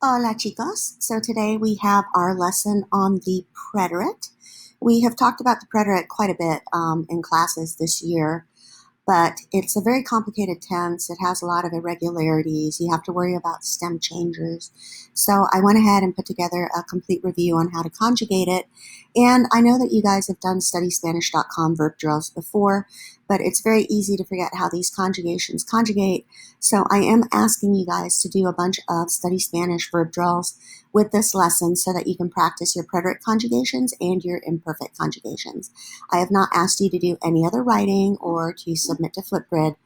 Hola chicos. So today we have our lesson on the preterit. We have talked about the preterit quite a bit in classes this year, but it's a very complicated tense. It has a lot of irregularities. You have to worry about stem changers. So I went ahead and put together a complete review on how to conjugate it. And I know that you guys have done studyspanish.com verb drills before, but it's very easy to forget how these conjugations conjugate. So I am asking you guys to do a bunch of Study Spanish verb drills with this lesson so that you can practice your preterite conjugations and your imperfect conjugations. I have not asked you to do any other writing or to submit to Flipgrid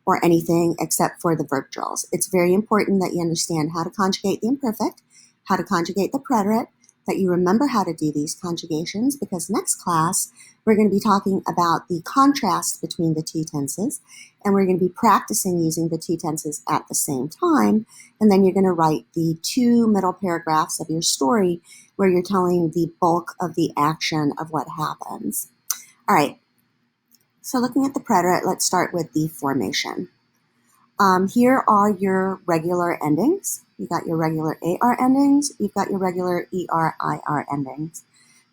or anything except for the verb drills. It's very important that you understand how to conjugate the imperfect, how to conjugate the preterite, that you remember how to do these conjugations, because next class we're going to be talking about the contrast between the two tenses, and we're going to be practicing using the two tenses at the same time, and then you're going to write the two middle paragraphs of your story where you're telling the bulk of the action of what happens. All right, so looking at the preterite, let's start with the formation. Here are your regular endings. You've got your regular AR endings. You've got your regular ER-IR endings.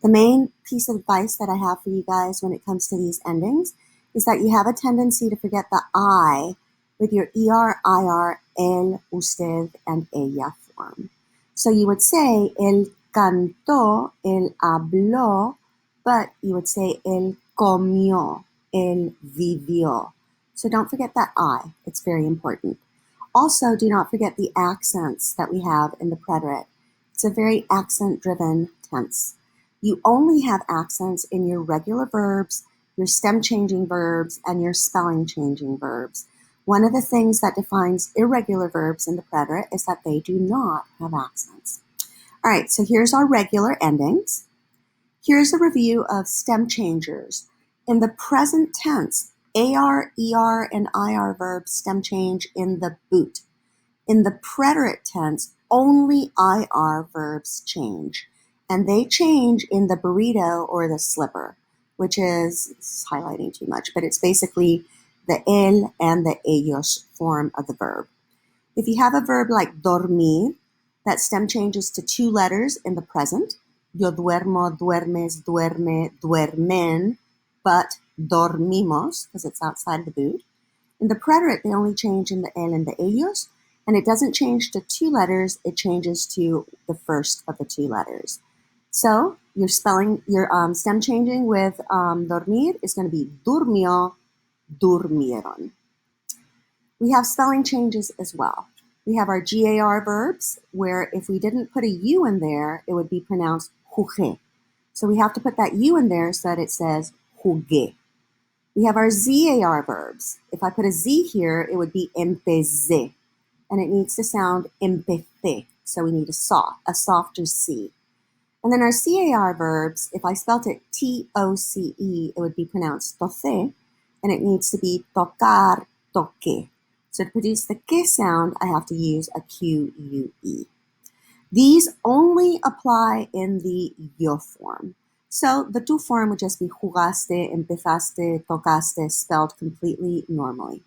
The main piece of advice that I have for you guys when it comes to these endings is that you have a tendency to forget the I with your ER-IR, él, usted, and ella form. So you would say, él cantó, él habló, but you would say, él comió, él vivió. So don't forget that I. It's very important. Also, do not forget the accents that we have in the preterite. It's a very accent-driven tense. You only have accents in your regular verbs, your stem-changing verbs, and your spelling-changing verbs. One of the things that defines irregular verbs in the preterite is that they do not have accents. All right, so here's our regular endings. Here's a review of stem changers. In the present tense, AR, ER, and IR verbs stem change in the boot. In the preterite tense, only IR verbs change, and they change in the burrito or the slipper, which is highlighting too much, but it's basically the él and the ellos form of the verb. If you have a verb like dormir, that stem changes to two letters in the present. Yo duermo, duermes, duerme, duermen, but dormimos, because it's outside of the boot. In the preterite, they only change in the él and the ellos, and it doesn't change to two letters, it changes to the first of the two letters. So your stem changing with dormir is going to be durmió, durmieron. We have spelling changes as well. We have our GAR verbs, where if we didn't put a U in there, it would be pronounced jugué. So we have to put that U in there so that it says jugué. We have our ZAR verbs. If I put a Z here, it would be empecé, and it needs to sound empecé, so we need a softer C. And then our CAR verbs, if I spelt it TOCE, it would be pronounced toce, and it needs to be tocar, toque. So to produce the que sound, I have to use a QUE. These only apply in the yo form. So the tu form would just be jugaste, empezaste, tocaste, spelled completely normally.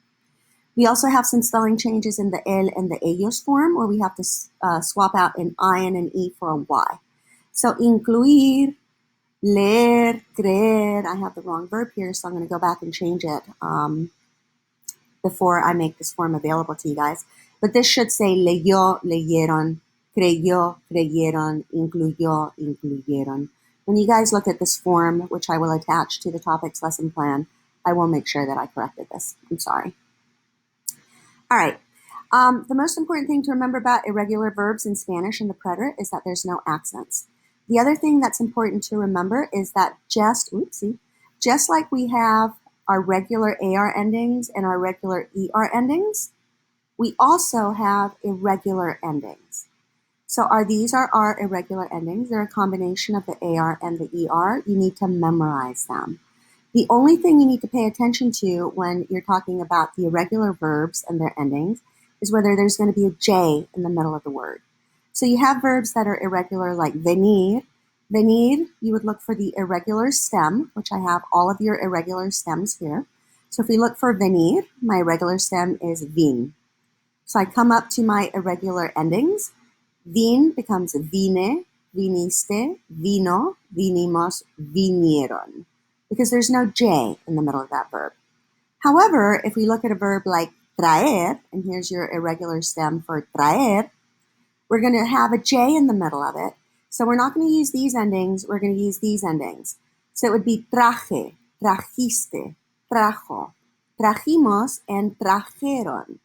We also have some spelling changes in the él and the ellos form, where we have to swap out an I and an E for a Y. So incluir, leer, creer. I have the wrong verb here, so I'm going to go back and change it before I make this form available to you guys. But this should say leyó, leyeron, creyó, creyeron, incluyó, incluyeron. When you guys look at this form, which I will attach to the topics lesson plan, I will make sure that I corrected this. I'm sorry. All right. The most important thing to remember about irregular verbs in Spanish in the preterite is that there's no accents. The other thing that's important to remember is that just like we have our regular AR endings and our regular ER endings, we also have irregular endings. So these are our irregular endings. They're a combination of the AR and the ER. You need to memorize them. The only thing you need to pay attention to when you're talking about the irregular verbs and their endings is whether there's going to be a J in the middle of the word. So you have verbs that are irregular like venir. Venir, you would look for the irregular stem, which I have all of your irregular stems here. So if we look for venir, my irregular stem is vin. So I come up to my irregular endings. Vin becomes vine, viniste, vino, vinimos, vinieron, because there's no J in the middle of that verb. However, if we look at a verb like traer, and here's your irregular stem for traer, we're going to have a J in the middle of it. So we're not going to use these endings, we're going to use these endings. So it would be traje, trajiste, trajo, trajimos, and trajeron.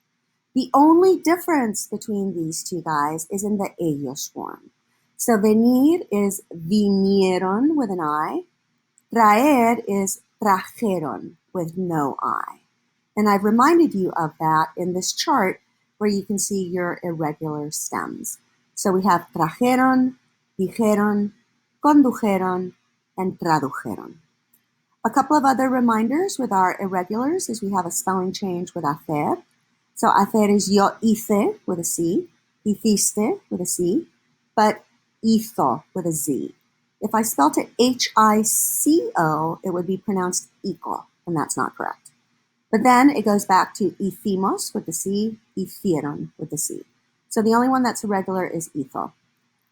The only difference between these two guys is in the ellos form. So venir is vinieron with an I. Traer is trajeron with no I. And I've reminded you of that in this chart where you can see your irregular stems. So we have trajeron, dijeron, condujeron, and tradujeron. A couple of other reminders with our irregulars is we have a spelling change with hacer. So hacer is yo hice with a C, hiciste with a C, but hizo with a Z. If I spelled it H-I-C-O, it would be pronounced hico, and that's not correct. But then it goes back to hicimos with the C, hicieron with the C. So the only one that's irregular is hizo.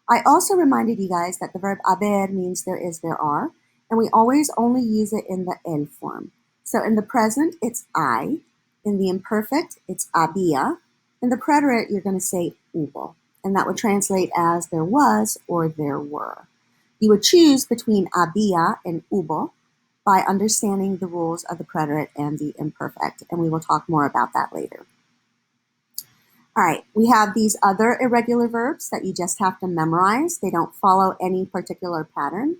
I also reminded you guys that the verb haber means there is, there are, and we always only use it in the el form. So in the present, it's I. In the imperfect, it's había. In the preterite, you're going to say hubo, and that would translate as there was or there were. You would choose between había and hubo by understanding the rules of the preterite and the imperfect, and we will talk more about that later. All right, we have these other irregular verbs that you just have to memorize. They don't follow any particular pattern.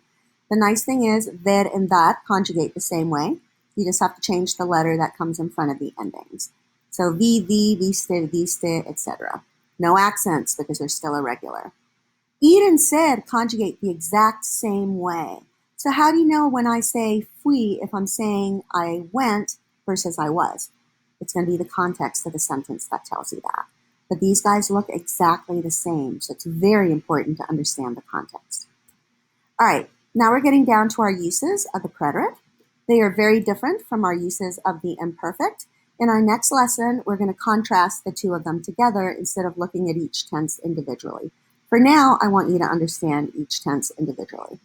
The nice thing is ver and that conjugate the same way. You just have to change the letter that comes in front of the endings. So vi, viste, viste, etc. No accents because they're still irregular. Ir and ser conjugate the exact same way. So how do you know when I say fui if I'm saying I went versus I was? It's going to be the context of the sentence that tells you that. But these guys look exactly the same, so it's very important to understand the context. All right, now we're getting down to our uses of the preterite. They are very different from our uses of the imperfect. In our next lesson, we're going to contrast the two of them together instead of looking at each tense individually. For now, I want you to understand each tense individually.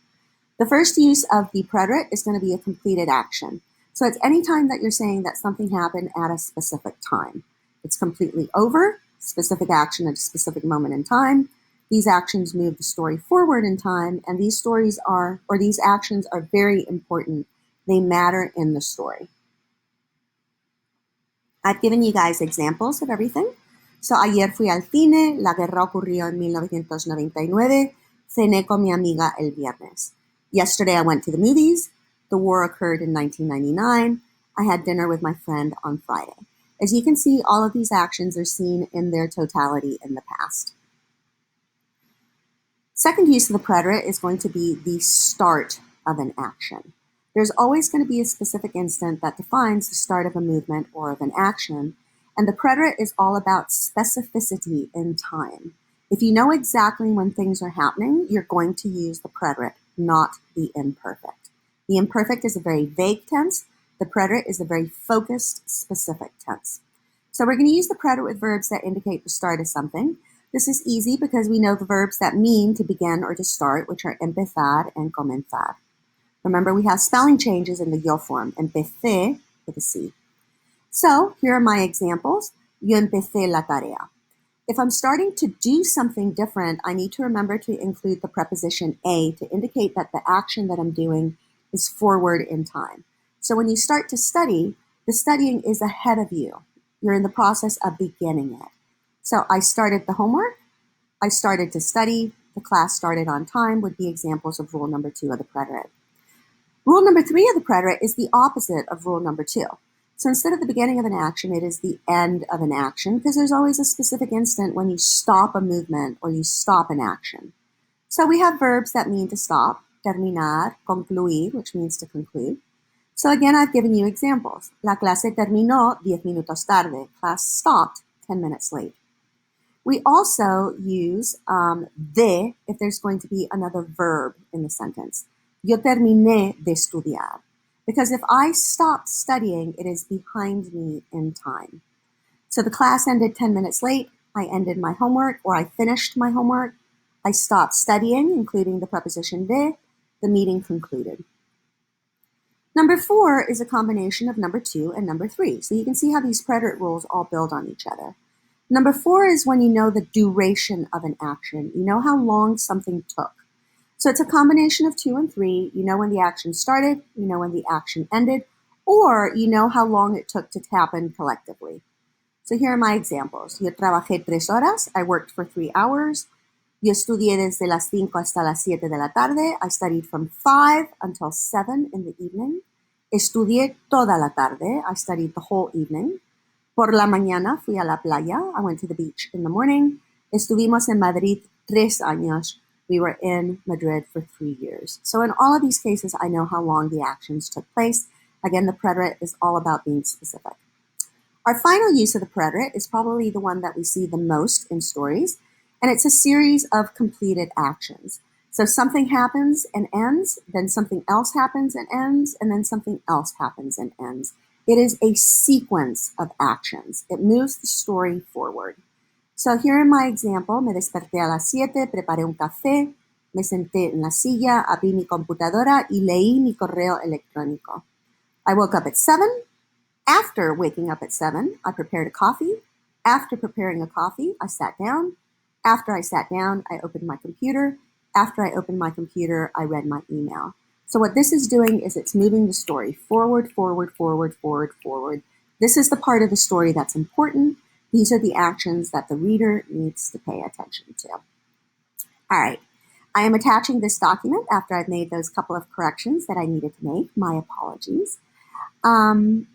The first use of the preterite is going to be a completed action. So it's any time that you're saying that something happened at a specific time. It's completely over, specific action at a specific moment in time. These actions move the story forward in time, and these actions are very important. They matter in the story. I've given you guys examples of everything. So ayer fui al cine, la guerra ocurrió en 1999, cené con mi amiga el viernes. Yesterday I went to the movies, the war occurred in 1999, I had dinner with my friend on Friday. As you can see, all of these actions are seen in their totality in the past. Second use of the preterite is going to be the start of an action. There's always going to be a specific instant that defines the start of a movement or of an action, and the preterite is all about specificity in time. If you know exactly when things are happening, you're going to use the preterite, not the imperfect. The imperfect is a very vague tense. The preterite is a very focused, specific tense. So we're going to use the preterite with verbs that indicate the start of something. This is easy because we know the verbs that mean to begin or to start, which are empezar and comenzar. Remember, we have spelling changes in the yo form, empecé with a C. So here are my examples. Yo empecé la tarea. If I'm starting to do something different, I need to remember to include the preposition a to indicate that the action that I'm doing is forward in time. So when you start to study, the studying is ahead of you. You're in the process of beginning it. So I started the homework, I started to study, the class started on time would be examples of rule number 2 of the preterite. Rule number 3 of the preterite is the opposite of rule number 2. So instead of the beginning of an action, it is the end of an action because there's always a specific instant when you stop a movement or you stop an action. So we have verbs that mean to stop, terminar, concluir, which means to conclude. So again, I've given you examples. La clase terminó 10 minutos tarde. Class stopped 10 minutes late. We also use de if there's going to be another verb in the sentence. Yo terminé de estudiar. Because if I stopped studying, it is behind me in time. So the class ended 10 minutes late. I ended my homework, or I finished my homework. I stopped studying, including the preposition de. The meeting concluded. Number 4 is a combination of number 2 and number 3. So you can see how these preterite rules all build on each other. Number 4 is when you know the duration of an action. You know how long something took. So it's a combination of 2 and 3. You know when the action started, you know when the action ended, or you know how long it took to happen collectively. So here are my examples. Yo trabajé 3 horas. I worked for 3 hours. Yo estudié desde las 5 hasta las 7 de la tarde. I studied from 5 until 7 in the evening. Estudié toda la tarde. I studied the whole evening. Por la mañana fui a la playa. I went to the beach in the morning. Estuvimos en Madrid 3 años. We were in Madrid for 3 years. So in all of these cases, I know how long the actions took place. Again, the preterite is all about being specific. Our final use of the preterite is probably the one that we see the most in stories, and it's a series of completed actions. So something happens and ends, then something else happens and ends, and then something else happens and ends. It is a sequence of actions. It moves the story forward. So here in my example, me desperté a las 7, preparé un café, me senté en la silla, abrí mi computadora y leí mi correo electrónico. I woke up at 7. After waking up at 7, I prepared a coffee. After preparing a coffee, I sat down. After I sat down, I opened my computer. After I opened my computer, I read my email. So what this is doing is it's moving the story forward, forward, forward, forward, forward. This is the part of the story that's important. These are the actions that the reader needs to pay attention to. All right. I am attaching this document after I've made those couple of corrections that I needed to make. My apologies.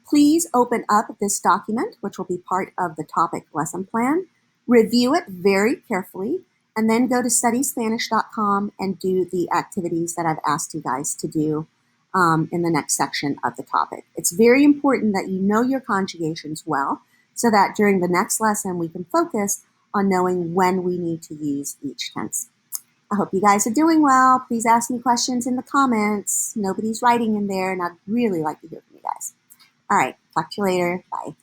Please open up this document, which will be part of the topic lesson plan. Review it very carefully, and then go to studyspanish.com and do the activities that I've asked you guys to do in the next section of the topic. It's very important that you know your conjugations well, so that during the next lesson we can focus on knowing when we need to use each tense. I hope you guys are doing well. Please ask me questions in the comments. Nobody's writing in there, and I'd really like to hear from you guys. All right, talk to you later. Bye.